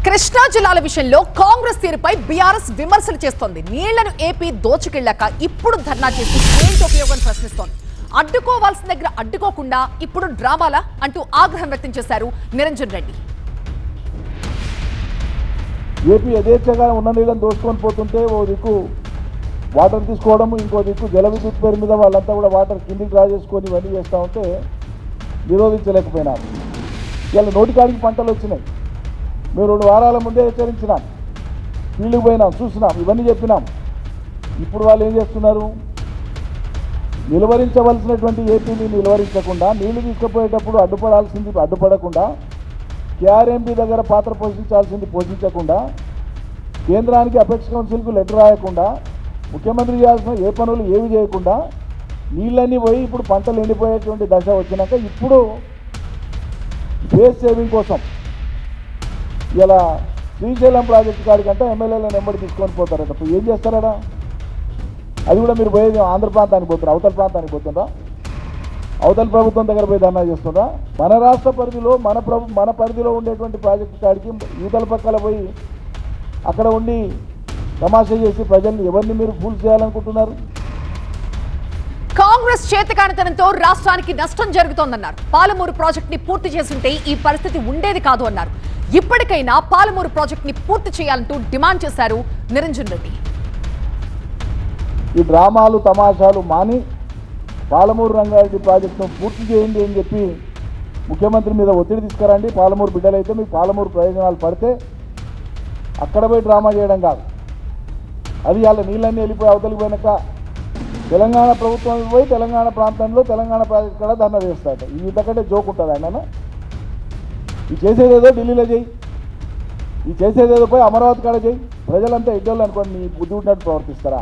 కృష్ణా జిల్లాల విషయంలో కాంగ్రెస్ తీరుపై బీఆర్ఎస్ విమర్శలు చేస్తోంది. నీళ్లను ఏపీ దోచుకెళ్లాక ఇప్పుడు ధర్నా చేసి ఏంటి ఉపయోగం ప్రశ్నిస్తోంది. అడ్డుకోవాల్సిన దగ్గర అడ్డుకోకుండా ఇప్పుడు డ్రామాలా అంటూ ఆగ్రహం వ్యక్తం చేశారు నిరంజన్ రెడ్డి. ఏపీ యథేచ్ఛగా ఉన్న నీళ్ళని దోచుకొని పోతుంటే ఓ దిక్కు వాటర్ తీసుకోవడం, ఇంకో దిక్కు జల విద్యుత్ పేరు మీద వాళ్ళంతా కూడా వాటర్ కిందికి డ్రా చేసుకొని ఇవన్నీ చేస్తూ ఉంటే నిరోధించలేకపోయినారు. ఇలా నోటికాడికి పంటలు వచ్చినాయి. మేము 2 వారాల ముందే హెచ్చరించినాం, ఫీల్డ్కి పోయినాం, చూసినాం, ఇవన్నీ చెప్పినాం. ఇప్పుడు వాళ్ళు ఏం చేస్తున్నారు? నిలువరించవలసినటువంటి ఏపీని నిలువరించకుండా, నీళ్లు తీసుకుపోయేటప్పుడు అడ్డుపడకుండా, కేఆర్ఎంపీ దగ్గర పాత్ర పోషించకుండా, కేంద్రానికి అపెక్స్ కౌన్సిల్కు లెటర్ రాయకుండా, ముఖ్యమంత్రి చేయాల్సిన ఏ పనులు ఏవి చేయకుండా నీళ్ళన్నీ పోయి ఇప్పుడు పంటలు ఎండిపోయేటువంటి దశ వచ్చినాక ఇప్పుడు బేస్ సేవింగ్ కోసం ఇలా శ్రీశైలం ప్రాజెక్టు కాడికంటే ఎమ్మెల్యేలను నెంబడి తీసుకొని పోతారట. ఏం చేస్తారట? అది కూడా మీరు పోయేది ఆంధ్ర ప్రాంతానికి పోతారు, అవతల ప్రాంతానికి పోతుందా? అవతల ప్రభుత్వం దగ్గర పోయి ధర్నా చేస్తుందా? మన రాష్ట్ర పరిధిలో మన పరిధిలో ఉండేటువంటి ప్రాజెక్టు కాడికి యువతల పక్కల పోయి అక్కడ ఉండి తమాషా చేసి ప్రజల్ని ఎవరిని మీరు ఫూల్ చేయాలనుకుంటున్నారు? కాంగ్రెస్ చేతకానితనంతో రాష్ట్రానికి నష్టం జరుగుతోందన్నారు. పాలమూరు ప్రాజెక్టుని పూర్తి చేస్తుంటే ఈ పరిస్థితి ఉండేది కాదు అన్నారు. ఇప్పటికైనా పాలమూరు ప్రాజెక్టుని పూర్తి చేయాలంటూ డిమాండ్ చేశారు నిరంజన్ రెడ్డి. ఈ డ్రామాలు తమాషాలు మాని పాలమూరు రంగారెడ్డి ప్రాజెక్టును పూర్తి చేయండి అని చెప్పి ముఖ్యమంత్రి మీద ఒత్తిడి తీసుకురండి. పాలమూరు బిడ్డలైతే మీకు పాలమూరు ప్రయోజనాలు పడితే అక్కడ పోయి డ్రామా చేయడం కాదు. అది వాళ్ళ నీళ్ళన్నీ వెళ్ళిపోయి అవతలికి పోయినాక తెలంగాణ ప్రభుత్వం పోయి తెలంగాణ ప్రాంతంలో తెలంగాణ ప్రాజెక్టు కూడా ధర్నా చేస్తారట. ఈ ఇంతకంటే జోక్ ఉంటుంది ఆయన. ఈ చేసేదేదో ఢిల్లీలో చేయి, ఈ చేసేదేదో పోయి అమరావతి కాడ చేయి. ప్రజలంతా ఎడ్డోళ్ళు అనుకోండి, నీ బుద్ధి ఉన్నట్టు ప్రవర్తిస్తారా?